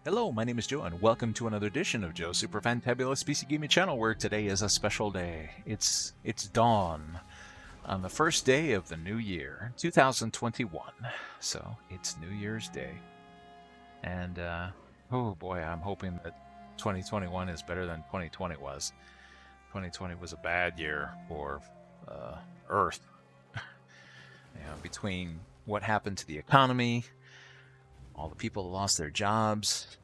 Hello, my name is Joe, and welcome to another edition of Joe's Super Fantabulous PC Gaming Channel, where today is a special day. It's dawn on the first day of the new year, 2021. So it's New Year's Day, and oh boy, I'm hoping that 2021 is better than 2020 was. 2020 was a bad year for Earth. Between what happened to the economy, all the people that lost their jobs,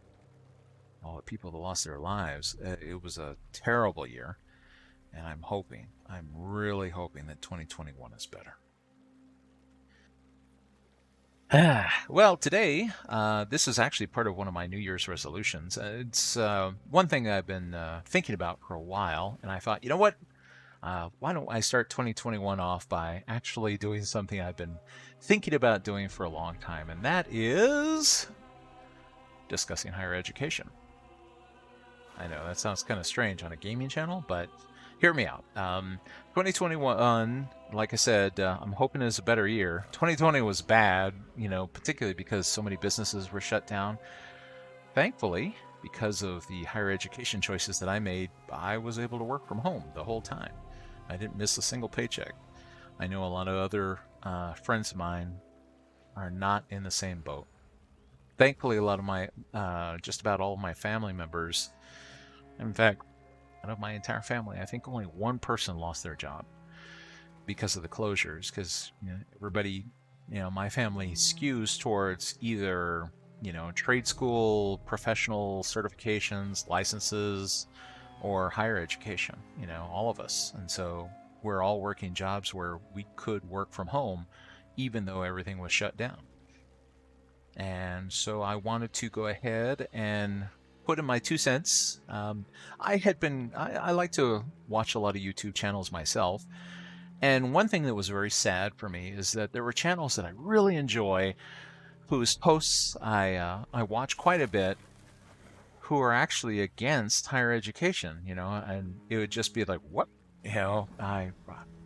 all the people that lost their lives. It was a terrible year, and I'm really hoping that 2021 is better. Well, today, this is actually part of one of my New Year's resolutions. It's one thing I've been thinking about for a while, and I thought, you know what? Why don't I start 2021 off by actually doing something I've been thinking about doing for a long time, and that is discussing higher education. I know that sounds kind of strange on a gaming channel, but hear me out. 2021, like I said, I'm hoping is a better year. 2020 was bad, particularly because so many businesses were shut down. Thankfully, because of the higher education choices that I made, I was able to work from home the whole time. I didn't miss a single paycheck. I know a lot of other friends of mine are not in the same boat. Thankfully, a lot of my, just about all of my family members, in fact, out of my entire family, I think only one person lost their job because of the closures. Because everybody, my family skews towards either trade school, professional certifications, licenses, or higher education. All of us, and so we're all working jobs where we could work from home, even though everything was shut down. And so I wanted to go ahead and put in my 2 cents. I like to watch a lot of YouTube channels myself. And one thing that was very sad for me is that there were channels that I really enjoy, whose posts I watch quite a bit, who are actually against higher education, and it would just be like, what?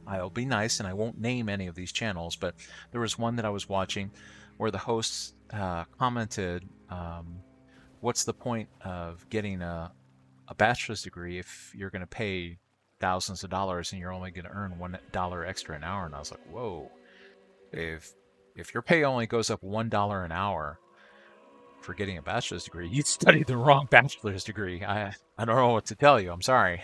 I'll be nice and I won't name any of these channels, but there was one that I was watching where the hosts commented, what's the point of getting a bachelor's degree if you're going to pay thousands of dollars and you're only going to earn $1 extra an hour? And I was like, whoa, if your pay only goes up $1 an hour for getting a bachelor's degree, you studied the wrong bachelor's degree. I don't know what to tell you. I'm sorry.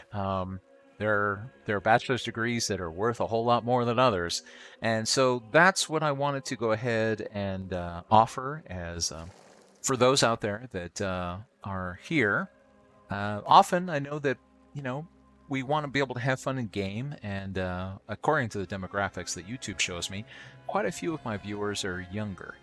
There are bachelor's degrees that are worth a whole lot more than others, and so that's what I wanted to go ahead and offer as for those out there that are here. Often, I know that we want to be able to have fun and game, and according to the demographics that YouTube shows me, quite a few of my viewers are younger.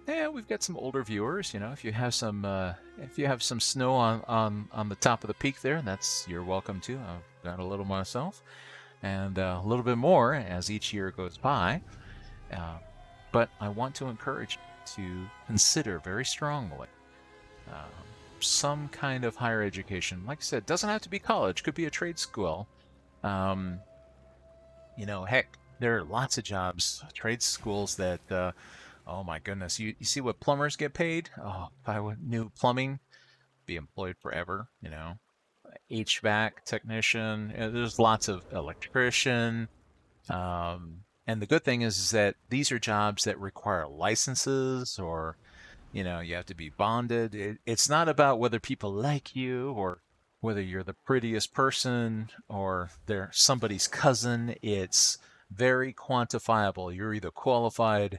Yeah, we've got some older viewers. If you have some snow on the top of the peak there, you're welcome to. I've got a little myself, and a little bit more as each year goes by. Uh, but I want to encourage you to consider very strongly uh, some kind of higher education. Like I said, it doesn't have to be college; could be a trade school. Um, heck, there are lots of jobs, trade schools that. Oh my goodness. You see what plumbers get paid? Oh, if I knew plumbing, be employed forever, HVAC technician. There's lots of electrician. And the good thing is that these are jobs that require licenses, or, you have to be bonded. It's not about whether people like you or whether you're the prettiest person or they're somebody's cousin. It's very quantifiable. You're either qualified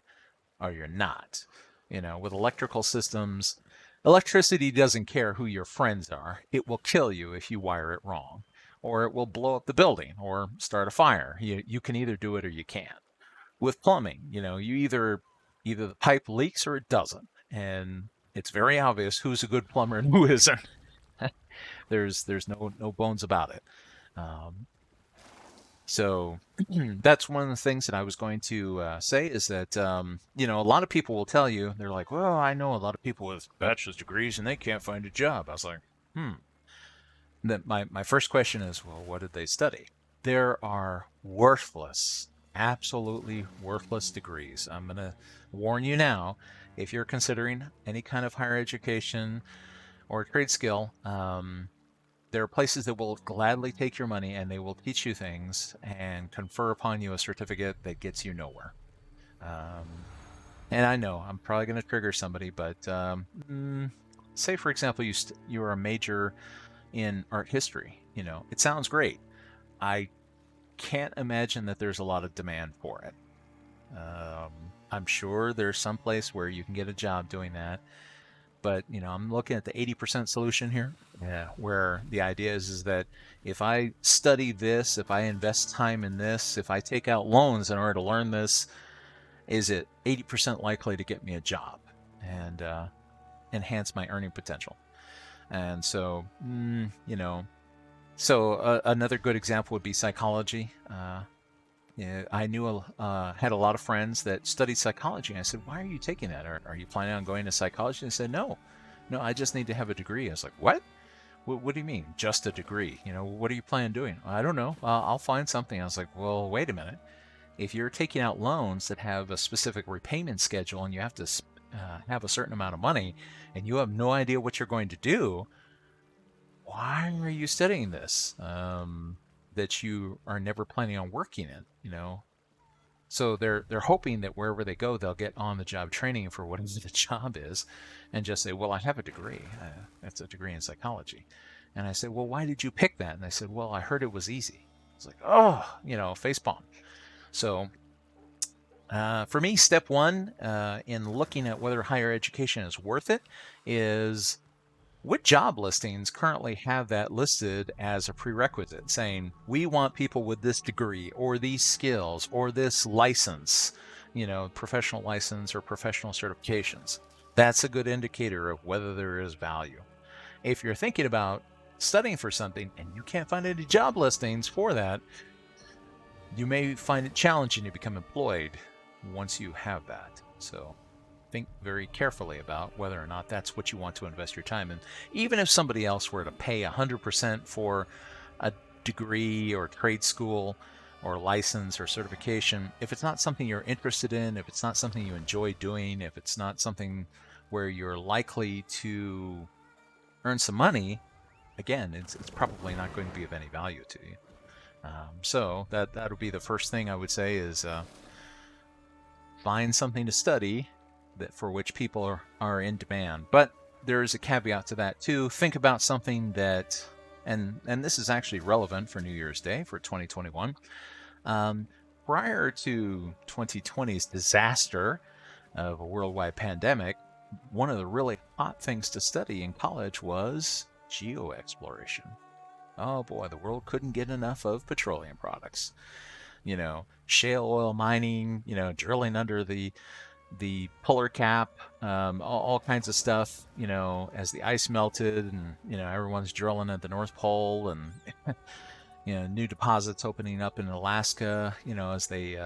or you're not. With electrical systems, electricity doesn't care who your friends are. It will kill you if you wire it wrong, or it will blow up the building or start a fire. You can either do it or you can't. With plumbing, you either the pipe leaks or it doesn't, and it's very obvious who's a good plumber and who isn't. There's no bones about it. Um, so that's one of the things that I was going to say is that, a lot of people will tell you, they're like, well, I know a lot of people with bachelor's degrees and they can't find a job. I was like, hmm. Then my first question is, well, what did they study? There are worthless, absolutely worthless degrees. I'm going to warn you now. if you're considering any kind of higher education or trade skill, there are places that will gladly take your money and they will teach you things and confer upon you a certificate that gets you nowhere. Um, and I know I'm probably going to trigger somebody, but say for example you are a major in art history. It sounds great. I can't imagine that there's a lot of demand for it. I'm sure there's some place where you can get a job doing that, but I'm looking at the 80% solution here, yeah, where the idea is that if I study this, if I invest time in this, if I take out loans in order to learn this, is it 80% likely to get me a job and enhance my earning potential? And so, another good example would be psychology. Yeah, I had a lot of friends that studied psychology. And I said, "Why are you taking that? Are you planning on going to psychology?" And they said, "No, no, I just need to have a degree." I was like, "What? What do you mean, just a degree? What are you planning on doing?" "I don't know. I'll find something." I was like, "Well, wait a minute. If you're taking out loans that have a specific repayment schedule and you have to have a certain amount of money, and you have no idea what you're going to do, why are you studying this that you are never planning on working in?" So they're hoping that wherever they go, they'll get on the job training for whatever the job is, and just say, "Well, I have a degree. That's a degree in psychology." And I said, "Well, why did you pick that?" And they said, "Well, I heard it was easy." It's like, oh, face palm. So for me, step one in looking at whether higher education is worth it is what job listings currently have that listed as a prerequisite, saying we want people with this degree or these skills or this license, professional license or professional certifications. That's a good indicator of whether there is value. If you're thinking about studying for something and you can't find any job listings for that, you may find it challenging to become employed once you have that. So think very carefully about whether or not that's what you want to invest your time in. Even if somebody else were to pay 100% for a degree or trade school or license or certification, if it's not something you're interested in, if it's not something you enjoy doing, if it's not something where you're likely to earn some money, again, it's probably not going to be of any value to you. So that'll be the first thing I would say is find something to study that for which people are in demand. But there is a caveat to that too. Think about something that, and this is actually relevant for New Year's Day for 2021. Prior to 2020's disaster of a worldwide pandemic, one of the really hot things to study in college was geoexploration. Oh boy, the world couldn't get enough of petroleum products. Shale oil mining, drilling under the polar cap, all kinds of stuff, as the ice melted and, everyone's drilling at the North Pole and, new deposits opening up in Alaska, as they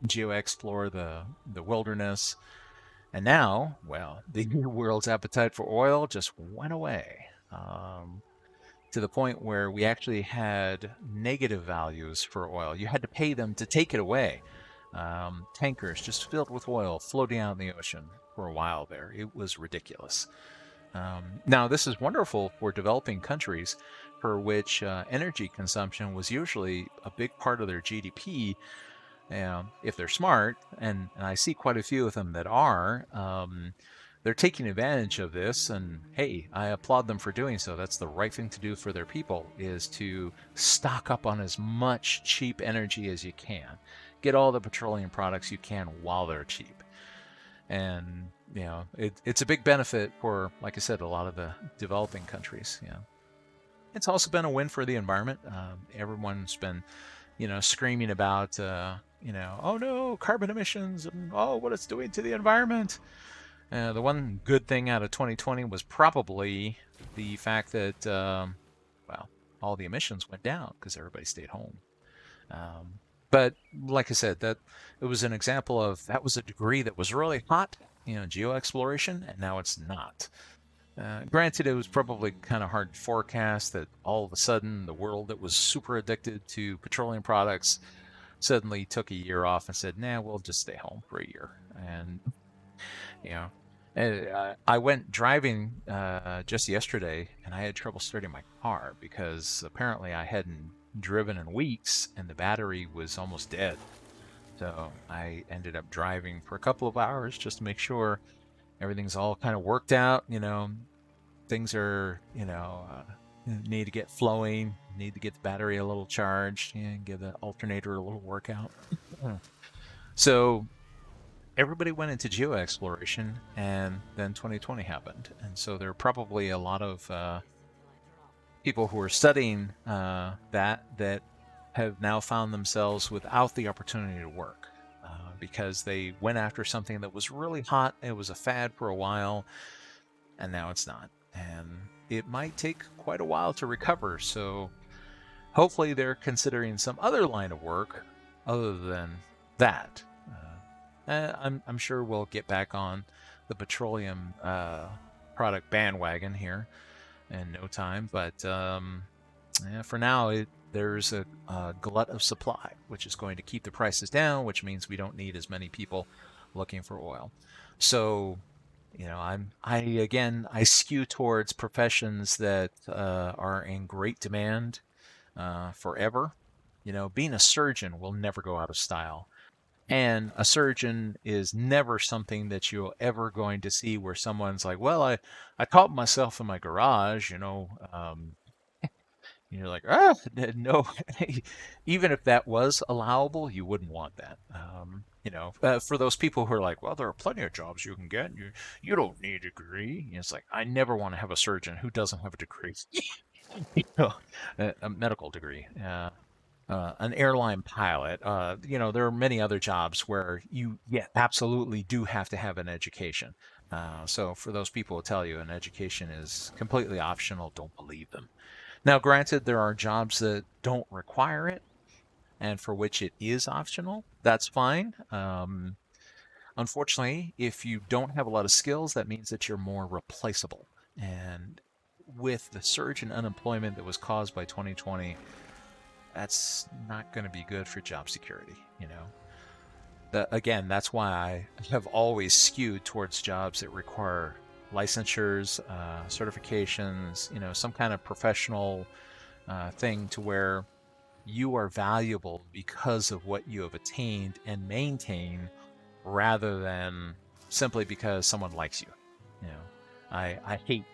geo-explore the wilderness. And now, well, the world's appetite for oil just went away. To the point where we actually had negative values for oil. You had to pay them to take it away. Tankers just filled with oil floating out in the ocean for a while there. It was ridiculous. Now, this is wonderful for developing countries for which energy consumption was usually a big part of their GDP. If they're smart, and I see quite a few of them that are, they're taking advantage of this, and hey, I applaud them for doing so. That's the right thing to do for their people, is to stock up on as much cheap energy as you can. Get all the petroleum products you can while they're cheap. And, it's a big benefit for, like I said, a lot of the developing countries. It's also been a win for the environment. Everyone's been, screaming about, oh no, carbon emissions, and oh, what it's doing to the environment. The one good thing out of 2020 was probably the fact that, all the emissions went down because everybody stayed home. But like I said, that it was an example of that was a degree that was really hot, geoexploration, and now it's not. Granted, it was probably kind of hard to forecast that all of a sudden the world that was super addicted to petroleum products suddenly took a year off and said, nah, we'll just stay home for a year. And You know, and I went driving just yesterday, and I had trouble starting my car because apparently I hadn't driven in weeks, and the battery was almost dead. So I ended up driving for a couple of hours just to make sure everything's all kind of worked out. Things are, need to get flowing, need to get the battery a little charged, and give the alternator a little workout. So everybody went into geo exploration, and then 2020 happened. And so there are probably a lot of people who are studying that have now found themselves without the opportunity to work because they went after something that was really hot. It was a fad for a while, and now it's not. And it might take quite a while to recover. So hopefully they're considering some other line of work other than that. I'm sure we'll get back on the petroleum product bandwagon here in no time. But for now, there's a glut of supply, which is going to keep the prices down, which means we don't need as many people looking for oil. So, I skew towards professions that are in great demand forever. Being a surgeon will never go out of style. And a surgeon is never something that you're ever going to see where someone's like, well, I caught myself in my garage, you're like, no. Even if that was allowable, you wouldn't want that. For those people who are like, well, there are plenty of jobs you can get. You don't need a degree. It's like, I never want to have a surgeon who doesn't have a degree, a medical degree. An airline pilot. There are many other jobs where you, absolutely do have to have an education. So for those people who tell you an education is completely optional, don't believe them. Now, granted, there are jobs that don't require it and for which it is optional. That's fine. Unfortunately, if you don't have a lot of skills, that means that you're more replaceable. And with the surge in unemployment that was caused by 2020, that's not going to be good for job security. Again, that's why I have always skewed towards jobs that require licensures, certifications, some kind of professional thing to where you are valuable because of what you have attained and maintain rather than simply because someone likes you. I hate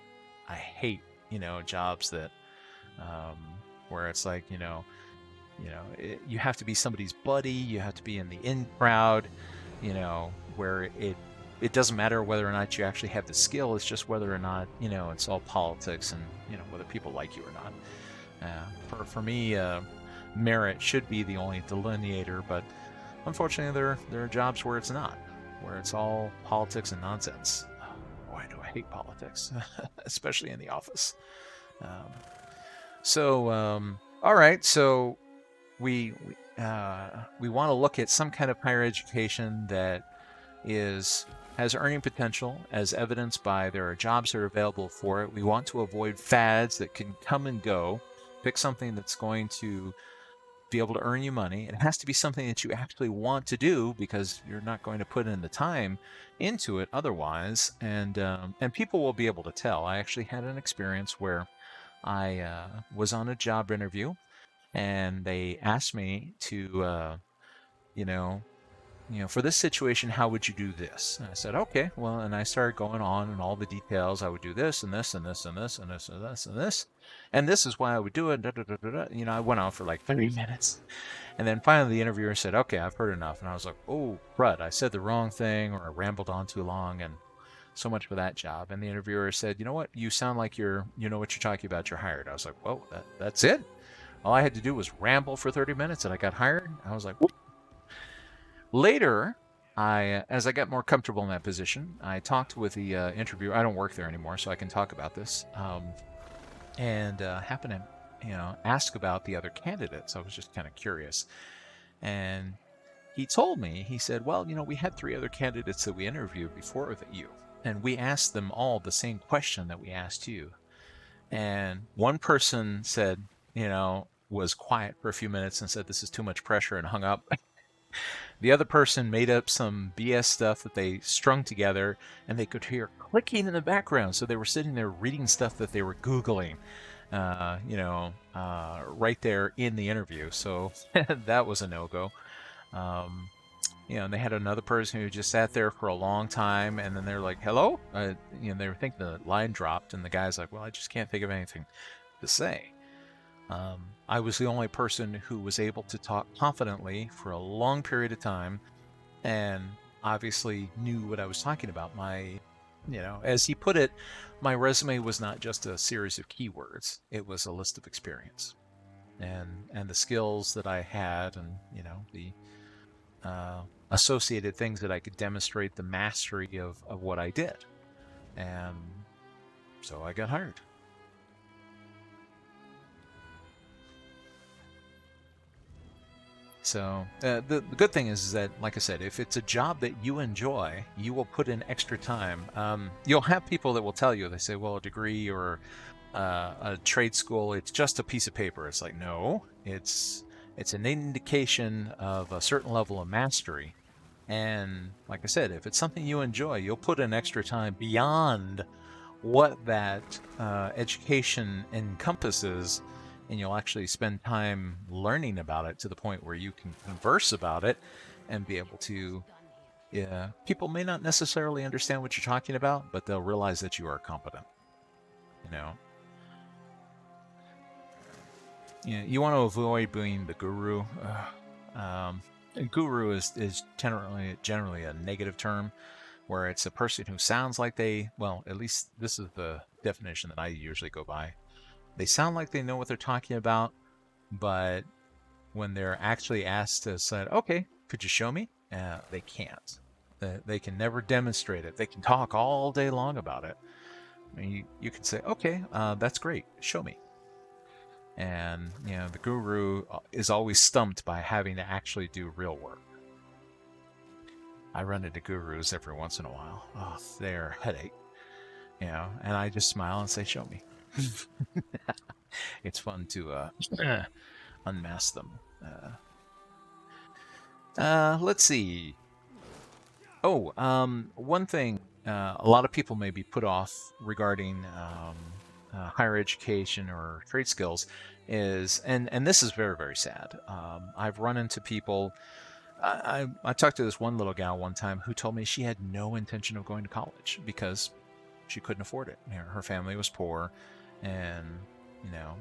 jobs that where it's like you have to be somebody's buddy, you have to be in the in crowd, where it doesn't matter whether or not you actually have the skill. It's just whether or not it's all politics and whether people like you or not. For me, merit should be the only delineator, but unfortunately, there are jobs where it's not, where it's all politics and nonsense. Boy, do I hate politics, especially in the office. All right, so we want to look at some kind of higher education that has earning potential as evidenced by there are jobs that are available for it. We want to avoid fads that can come and go. Pick something that's going to be able to earn you money. It has to be something that you actually want to do because you're not going to put in the time into it otherwise. And people will be able to tell. I actually had an experience where I was on a job interview and they asked me to, for this situation, how would you do this? And I said, okay, well, and I started going on and all the details. I would do this and this and this and this and this and this and this, and this is why I would do it. Da, da, da, da, da. I went on for like 30 minutes. And then finally the interviewer said, okay, I've heard enough. And I was like, oh, crud, I said the wrong thing or I rambled on too long. And so much for that job. And the interviewer said, you know what? You sound like you know what you're talking about. You're hired. I was like, whoa, that's it? All I had to do was ramble for 30 minutes and I got hired. I was like, whoop. Later, as I got more comfortable in that position, I talked with the interviewer. I don't work there anymore, so I can talk about this. And happened to, ask about the other candidates. I was just kind of curious. And he told me, he said, well, we had 3 other candidates that we interviewed before you. And we asked them all the same question that we asked you. And one person said, was quiet for a few minutes and said, this is too much pressure and hung up. The other person made up some BS stuff that they strung together, and they could hear clicking in the background. So they were sitting there reading stuff that they were Googling, right there in the interview. So that was a no-go. Um, and they had another person who just sat there for a long time, and then they're like, "Hello," they were thinking the line dropped, and the guy's like, "Well, I just can't think of anything to say." I was the only person who was able to talk confidently for a long period of time, and obviously knew what I was talking about. As he put it, my resume was not just a series of keywords; it was a list of experience, and the skills that I had, and the associated things that I could demonstrate the mastery of what I did. And so I got hired. So the good thing is that, like I said, if it's a job that you enjoy, you will put in extra time. You'll have people that will tell you, they say, well, a degree or a trade school, it's just a piece of paper. It's like, no, it's an indication of a certain level of mastery. And like I said, if it's something you enjoy, you'll put in extra time beyond what that education encompasses, and you'll actually spend time learning about it to the point where you can converse about it and be able to. Yeah, people may not necessarily understand what you're talking about, but they'll realize that you are competent. You know, you want to avoid being the guru. Guru is generally a negative term, where it's a person who sounds like well, at least this is the definition that I usually go by. They sound like they know what they're talking about, but when they're actually asked to say, okay, could you show me? They can't. They can never demonstrate it. They can talk all day long about it. I mean, you can say, okay, that's great, show me. And, the guru is always stumped by having to actually do real work. I run into gurus every once in a while. Oh, they're a headache. And I just smile and say, show me. It's fun to unmask them. Let's see. Oh, one thing a lot of people may be put off regarding higher education or trade skills is, and this is very, very sad. I've run into people. I talked to this one little gal one time who told me she had no intention of going to college because she couldn't afford it. Her family was poor, and you know,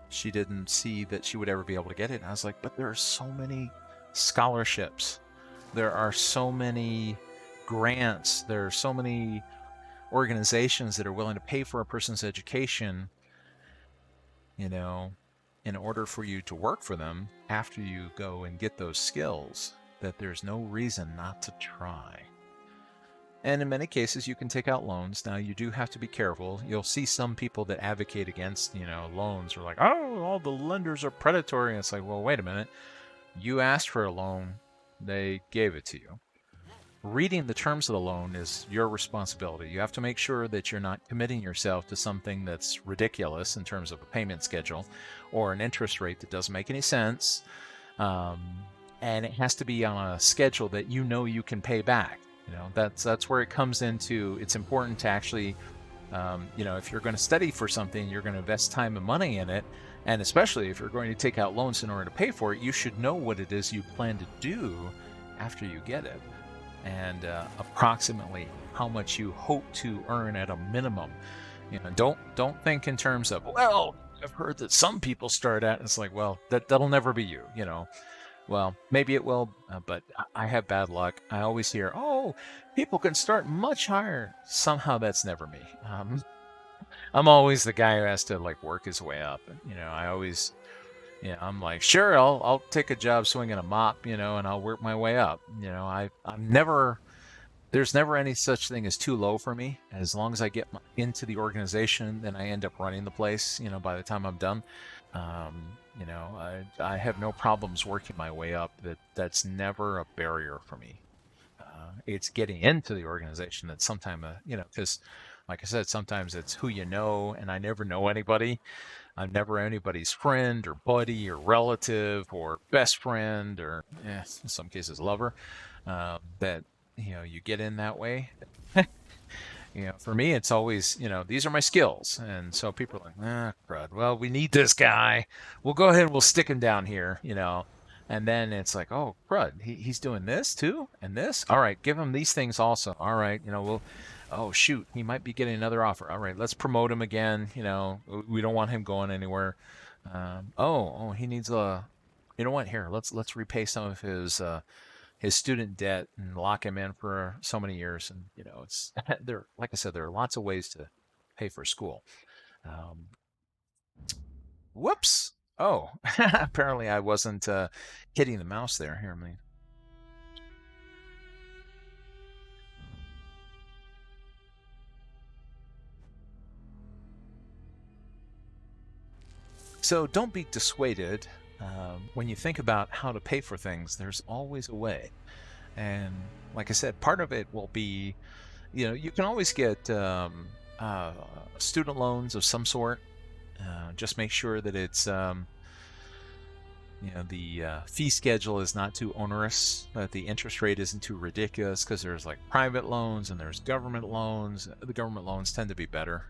she didn't see that she would ever be able to get it. And I was like, but there are so many scholarships. There are so many grants. There are so many organizations that are willing to pay for a person's education, in order for you to work for them after you go and get those skills, that there's no reason not to try. And in many cases, you can take out loans. Now, you do have to be careful. You'll see some people that advocate against, loans, are like, oh, all the lenders are predatory. And it's like, well, wait a minute. You asked for a loan, they gave it to you. Reading the terms of the loan is your responsibility. You have to make sure that you're not committing yourself to something that's ridiculous in terms of a payment schedule or an interest rate that doesn't make any sense. And it has to be on a schedule that you can pay back. That's where it comes into. It's important to actually, if you're going to study for something, you're going to invest time and money in it. And especially if you're going to take out loans in order to pay for it, you should know what it is you plan to do after you get it, and approximately how much you hope to earn at a minimum. Don't think in terms of, well, I've heard that some people start at. It's like, well, that'll never be you. Well, maybe it will, but I have bad luck. I always hear, oh, people can start much higher. Somehow that's never me. I'm always the guy who has to work his way up. I always, I'm like, sure, I'll take a job swinging a mop, and I'll work my way up. I'm never, there's never any such thing as too low for me. As long as I get into the organization, then I end up running the place, by the time I'm done. I have no problems working my way up. That's never a barrier for me. It's getting into the organization that sometimes, because like I said, sometimes it's who you know, and I never know anybody. I'm never anybody's friend or buddy or relative or best friend or in some cases lover. That you get in that way. For me, it's always, these are my skills. And so people are like, crud. Well, we need this guy. We'll go ahead and we'll stick him down here. And then it's like, oh, crud, he's doing this too and this. All right, give him these things also. All right, oh, shoot, he might be getting another offer. All right, let's promote him again. We don't want him going anywhere. He needs you know what? Here, let's repay some of his student debt and lock him in for so many years. And it's there. Like I said, there are lots of ways to pay for school. Um, Whoops. Oh, apparently I wasn't hitting the mouse there. Here, me. So don't be dissuaded. When you think about how to pay for things, there's always a way. And like I said, part of it will be, you can always get student loans of some sort. Just make sure that it's, the fee schedule is not too onerous, that the interest rate isn't too ridiculous, because there's like private loans and there's government loans. The government loans tend to be better.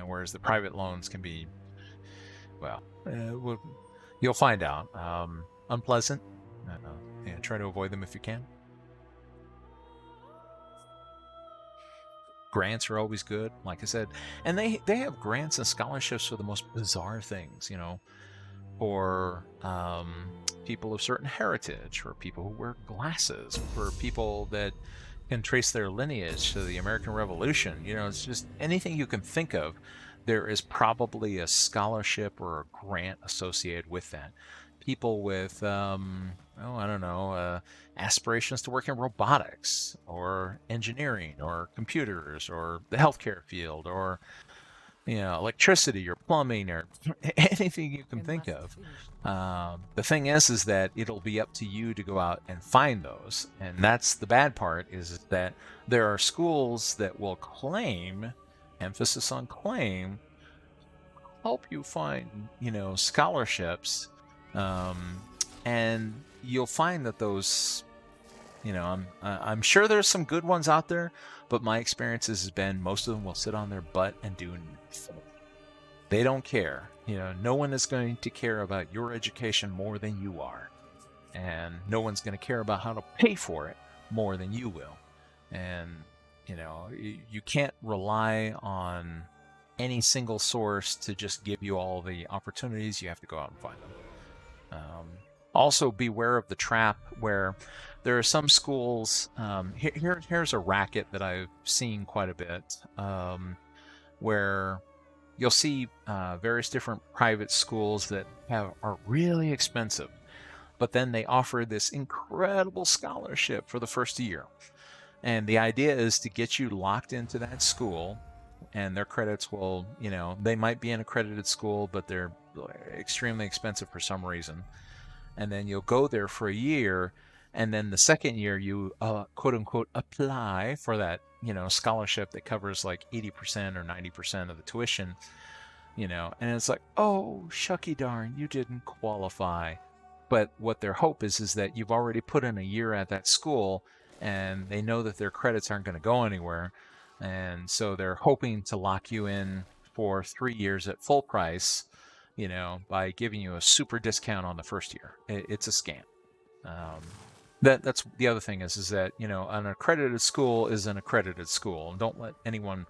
Whereas the private loans can be, well, you'll find out, unpleasant. Try to avoid them if you can. Grants are always good, like I said, and they have grants and scholarships for the most bizarre things, for people of certain heritage, for people who wear glasses, for people that can trace their lineage to the American Revolution. It's just anything you can think of. There is probably a scholarship or a grant associated with that. People with, I don't know, aspirations to work in robotics or engineering or computers or the healthcare field or, electricity or plumbing or anything you can think of. The thing is that it'll be up to you to go out and find those. And that's the bad part, is that there are schools that will claim, emphasis on claim, help you find, scholarships. And you'll find that those, I'm sure there's some good ones out there, but my experience has been most of them will sit on their butt and do nothing. They don't care. No one is going to care about your education more than you are. And no one's going to care about how to pay for it more than you will. And, you can't rely on any single source to just give you all the opportunities. You have to go out and find them. Also, beware of the trap where there are some schools. Here's a racket that I've seen quite a bit, where you'll see various different private schools that are really expensive, but then they offer this incredible scholarship for the first year. And the idea is to get you locked into that school, and their credits will, they might be an accredited school, but they're extremely expensive for some reason. And then you'll go there for a year, and then the second year you quote unquote apply for that scholarship that covers like 80% or 90% of the tuition, and it's like, oh, shucky darn, you didn't qualify. But what their hope is that you've already put in a year at that school, and they know that their credits aren't going to go anywhere, and so they're hoping to lock you in for 3 years at full price, by giving you a super discount on the first year. It's a scam. That's the other thing is that, an accredited school is an accredited school. And don't let anyone,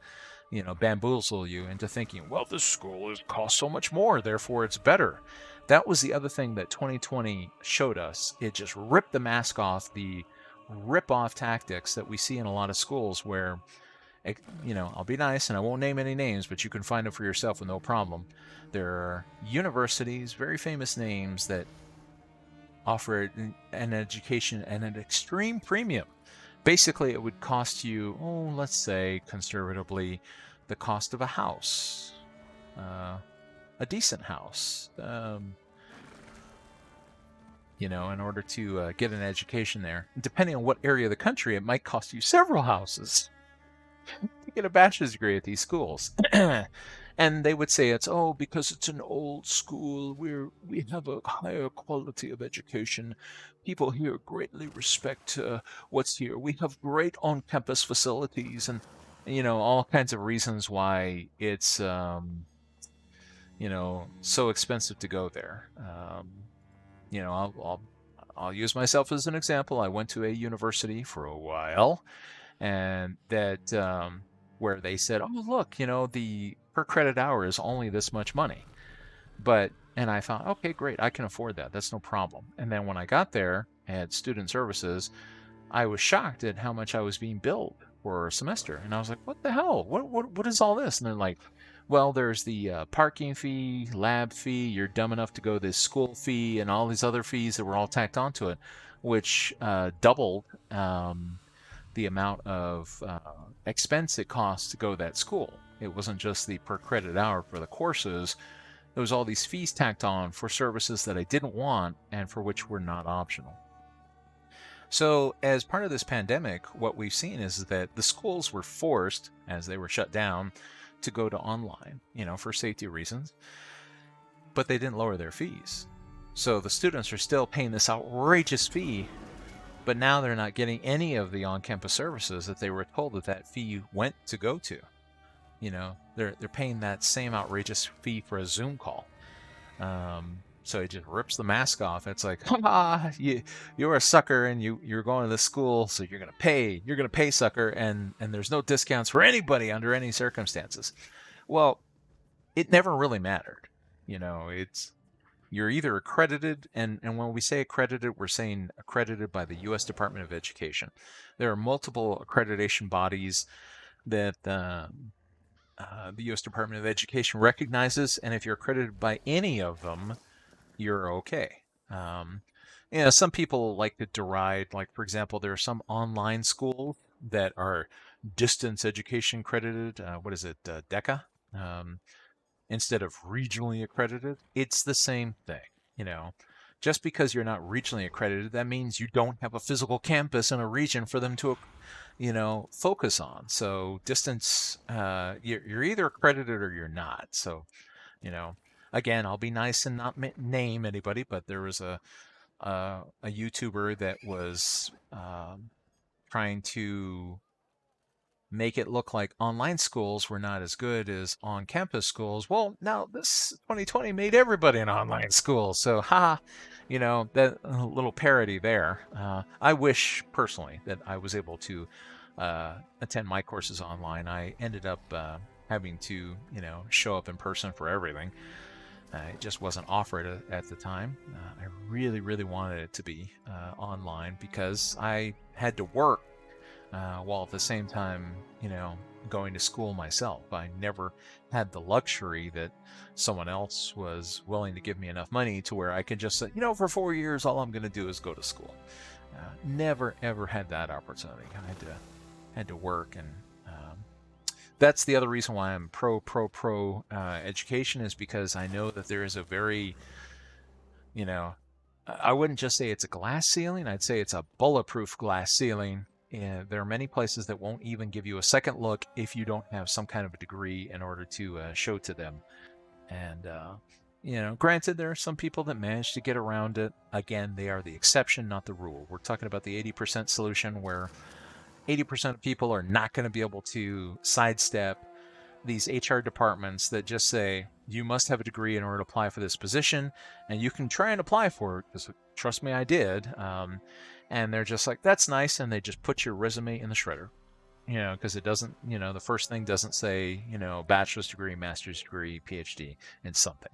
bamboozle you into thinking, well, this school costs so much more, therefore it's better. That was the other thing that 2020 showed us. It just ripped the mask off, the rip-off tactics that we see in a lot of schools where, I'll be nice and I won't name any names, but you can find them for yourself with no problem. There are universities, very famous names, that offer an education at an extreme premium. Basically, it would cost you, let's say conservatively, the cost of a house, a decent house, in order to get an education there. Depending on what area of the country, it might cost you several houses to get a bachelor's degree at these schools. And they would say it's, oh, because it's an old school, we have a higher quality of education. People here greatly respect what's here. We have great on-campus facilities, and all kinds of reasons why it's so expensive to go there. You know, I'll use myself as an example. I went to a university for a while, and that where they said, "Oh, look, the per credit hour is only this much money." And I thought, okay, great, I can afford that. That's no problem. And then when I got there at student services, I was shocked at how much I was being billed for a semester. And I was like, what the hell? What is all this? And they're like, well, there's the parking fee, lab fee, you're dumb enough to go this school fee, and all these other fees that were all tacked onto it, which doubled the amount of expense it costs to go to that school. It wasn't just the per credit hour for the courses. There was all these fees tacked on for services that I didn't want and for which were not optional. So, as part of this pandemic, what we've seen is that the schools were forced, as they were shut down, to go to online, for safety reasons, but they didn't lower their fees. So the students are still paying this outrageous fee, but now they're not getting any of the on-campus services that they were told that fee went to go to. They're paying that same outrageous fee for a Zoom call. So it just rips the mask off. It's like, you're a sucker, and you're going to this school, so you're gonna pay, sucker, and there's no discounts for anybody under any circumstances. Well, it never really mattered. It's you're either accredited, and when we say accredited, we're saying accredited by the U.S. Department of Education. There are multiple accreditation bodies that the U.S. Department of Education recognizes, and if you're accredited by any of them, you're okay. Some people like to deride, like, for example, there are some online schools that are distance education accredited. What is it, DECA? Instead of regionally accredited. It's the same thing. Just because you're not regionally accredited, that means you don't have a physical campus in a region for them to focus on. So distance, you're either accredited or you're not. So again, I'll be nice and not name anybody, but there was a YouTuber that was trying to make it look like online schools were not as good as on-campus schools. Well, now this 2020 made everybody an online school. So, that little parody there. I wish personally that I was able to attend my courses online. I ended up having to, show up in person for everything. It just wasn't offered at the time. I really, really wanted it to be online because I had to work while at the same time, going to school myself. I never had the luxury that someone else was willing to give me enough money to where I could just say, for 4 years, all I'm going to do is go to school. Never, ever had that opportunity. I had to work, and that's the other reason why I'm pro education, is because I know that there is a very, I wouldn't just say it's a glass ceiling. I'd say it's a bulletproof glass ceiling. And there are many places that won't even give you a second look if you don't have some kind of a degree in order to show to them. And, granted, there are some people that manage to get around it. Again, they are the exception, not the rule. We're talking about the 80% solution, where 80% of people are not going to be able to sidestep these HR departments that just say, you must have a degree in order to apply for this position, and you can try and apply for it, because trust me, I did. And they're just like, that's nice, and they just put your resume in the shredder, because it doesn't, the first thing doesn't say, bachelor's degree, master's degree, PhD in something,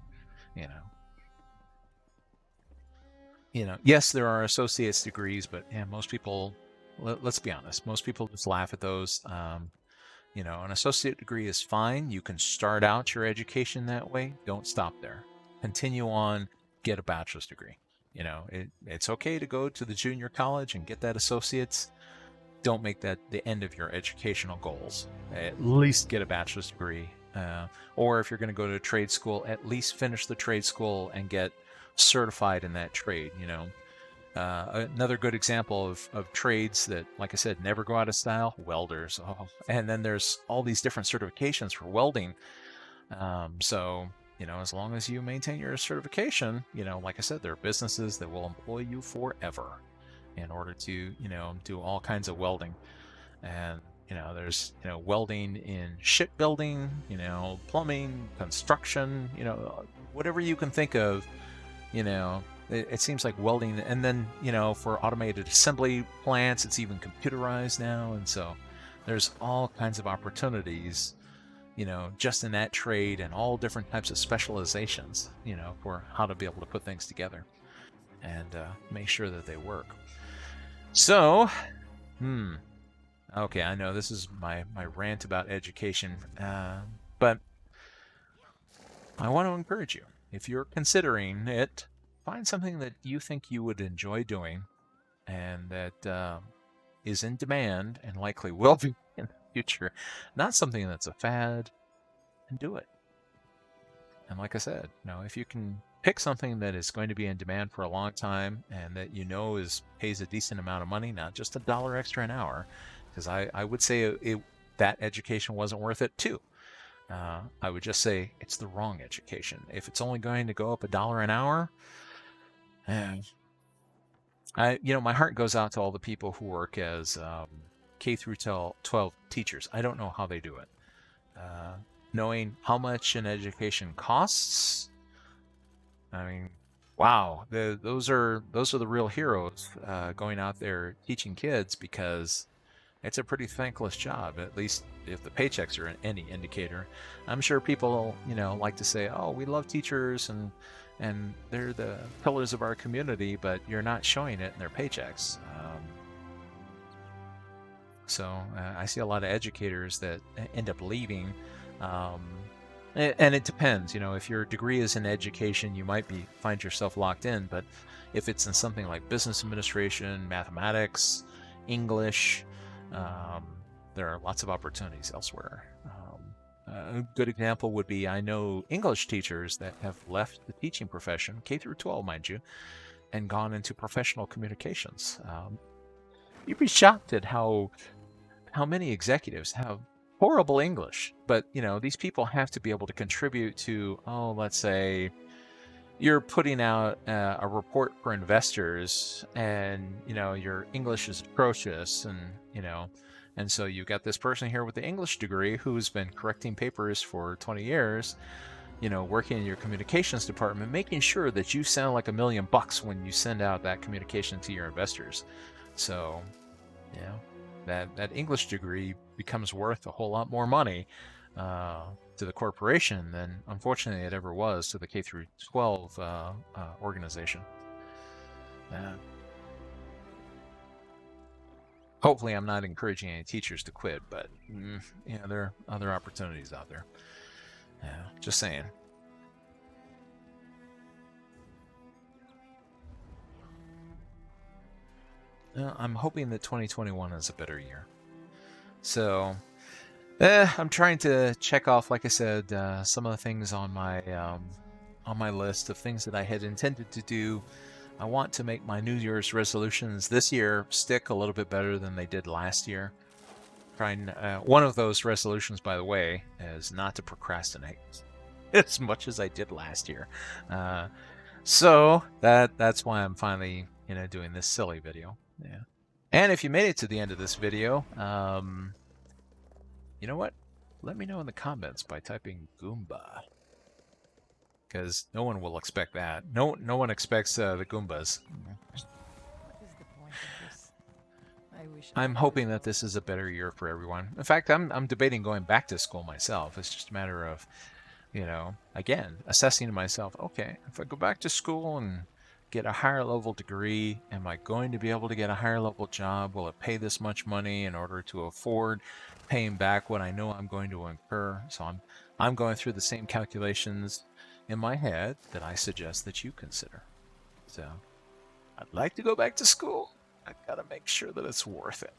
Yes, there are associate's degrees, but most people, let's be honest, most people just laugh at those. An associate degree is fine. You can start out your education that way. Don't stop there. Continue on, get a bachelor's degree. It's okay to go to the junior college and get that associate's. Don't make that the end of your educational goals. At least get a bachelor's degree. Or if you're going to go to a trade school, at least finish the trade school and get certified in that trade. Another good example of trades that, like I said, never go out of style, welders. And then there's all these different certifications for welding. So, as long as you maintain your certification, like I said, there are businesses that will employ you forever in order to, do all kinds of welding. And, there's, welding in shipbuilding, plumbing, construction, whatever you can think of, it seems like welding. And then, for automated assembly plants, it's even computerized now. And so there's all kinds of opportunities, just in that trade, and all different types of specializations, for how to be able to put things together and make sure that they work. So, okay, I know this is my rant about education, but I want to encourage you. If you're considering it, find something that you think you would enjoy doing and that is in demand and likely will be in the future, not something that's a fad, and do it. And like I said, if you can pick something that is going to be in demand for a long time and that pays a decent amount of money, not just $1 extra an hour, because I would say that education wasn't worth it too. I would just say it's the wrong education. If it's only going to go up $1 an hour, my heart goes out to all the people who work as K through 12 teachers. I don't know how they do it. Knowing how much an education costs, I mean, wow, those are the real heroes going out there teaching kids, because it's a pretty thankless job, at least if the paychecks are any indicator. I'm sure people, like to say, oh, we love teachers and they're the pillars of our community, but you're not showing it in their paychecks. So I see a lot of educators that end up leaving. And it depends, if your degree is in education, you might find yourself locked in. But if it's in something like business administration, mathematics, English, there are lots of opportunities elsewhere. A good example would be, I know English teachers that have left the teaching profession, K through 12, mind you, and gone into professional communications. You'd be shocked at how many executives have horrible English, but these people have to be able to contribute to, let's say you're putting out a report for investors, and your English is atrocious, and so you got this person here with the English degree who's been correcting papers for 20 years, working in your communications department, making sure that you sound like $1 million when you send out that communication to your investors. So, that English degree becomes worth a whole lot more money to the corporation than, unfortunately, it ever was to the K through 12 organization. Hopefully, I'm not encouraging any teachers to quit, but there are other opportunities out there. Just saying. I'm hoping that 2021 is a better year. So, I'm trying to check off, like I said, some of the things on my list of things that I had intended to do. I want to make my New Year's resolutions this year stick a little bit better than they did last year. One of those resolutions, by the way, is not to procrastinate as much as I did last year. So that's why I'm finally doing this silly video. Yeah. And if you made it to the end of this video, you know what? Let me know in the comments by typing Goomba, because no one will expect that. No one expects the Goombas. I'm hoping that this is a better year for everyone. In fact, I'm debating going back to school myself. It's just a matter of, again, assessing myself. Okay, if I go back to school and get a higher level degree, am I going to be able to get a higher level job? Will it pay this much money in order to afford paying back what I know I'm going to incur? So I'm going through the same calculations in my head that I suggest that you consider. So I'd like to go back to school. I gotta make sure that it's worth it.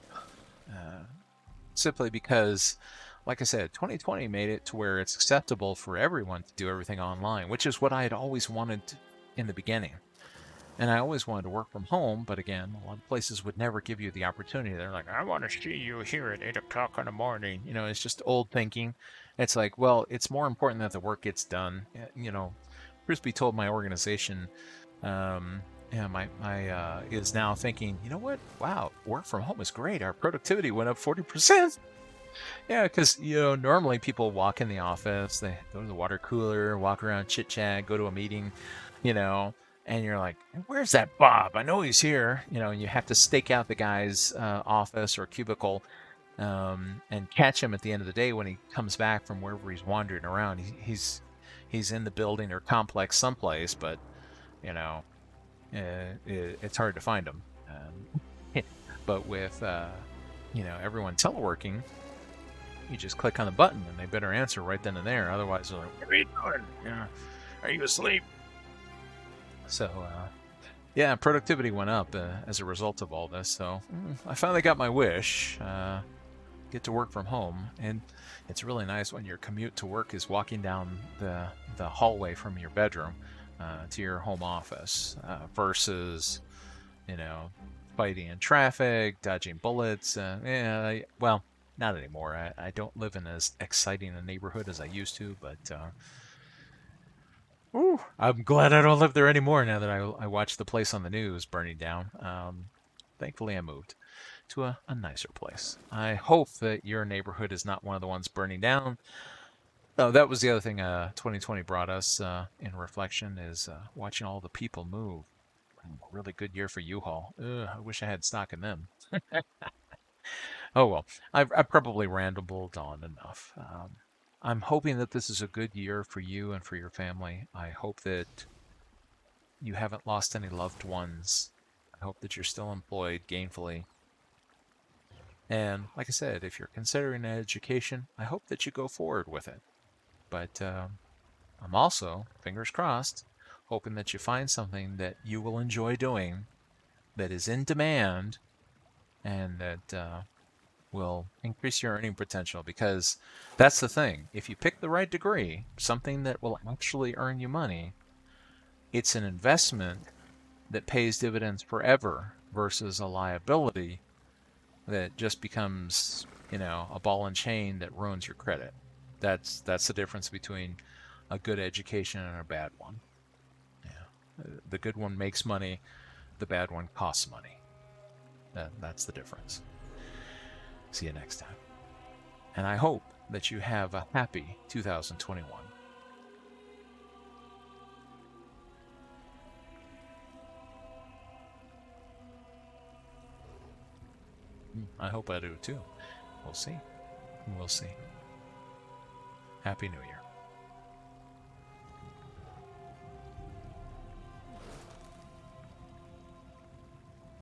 Simply because, like I said, 2020 made it to where it's acceptable for everyone to do everything online, which is what I had always wanted in the beginning. And I always wanted to work from home, but again, a lot of places would never give you the opportunity. They're like, I want to see you here at 8 o'clock in the morning. It's just old thinking. It's like, well, it's more important that the work gets done. You know, truth be told, my organization, um, yeah, my is now thinking, you know what? Wow, work from home is great. Our productivity went up 40%. Yeah, because normally people walk in the office, they go to the water cooler, walk around, chit chat, go to a meeting, you know, and you're like, "Where's that Bob? I know he's here." And you have to stake out the guy's office or cubicle, and catch him at the end of the day when he comes back from wherever he's wandering around. He's in the building or complex someplace, but you know, it's hard to find him. But with everyone teleworking, you just click on the button and they better answer right then and there. Otherwise, they're like, "What are you doing? Yeah, are you asleep?" So, yeah, productivity went up as a result of all this. So I finally got my wish. Get to work from home, and it's really nice when your commute to work is walking down the hallway from your bedroom to your home office versus fighting in traffic, dodging bullets. Well, not anymore. I don't live in as exciting a neighborhood as I used to, but I'm glad I don't live there anymore now that I watch the place on the news burning down. Thankfully, I moved to a nicer place. I hope that your neighborhood is not one of the ones burning down. Oh, that was the other thing 2020 brought us in reflection is watching all the people move. Really good year for U-Haul. I wish I had stock in them. Oh well, I've probably rambled on enough. I'm hoping that this is a good year for you and for your family. I hope that you haven't lost any loved ones. I hope that you're still employed gainfully. And like I said, if you're considering an education, I hope that you go forward with it. But I'm also, fingers crossed, hoping that you find something that you will enjoy doing, that is in demand, and that will increase your earning potential. Because that's the thing. If you pick the right degree, something that will actually earn you money, it's an investment that pays dividends forever versus a liability that just becomes, a ball and chain that ruins your credit. That's the difference between a good education and a bad one. Yeah. The good one makes money, the bad one costs money. That's the difference. See you next time. And I hope that you have a happy 2021. I hope I do too. We'll see. We'll see. Happy New Year.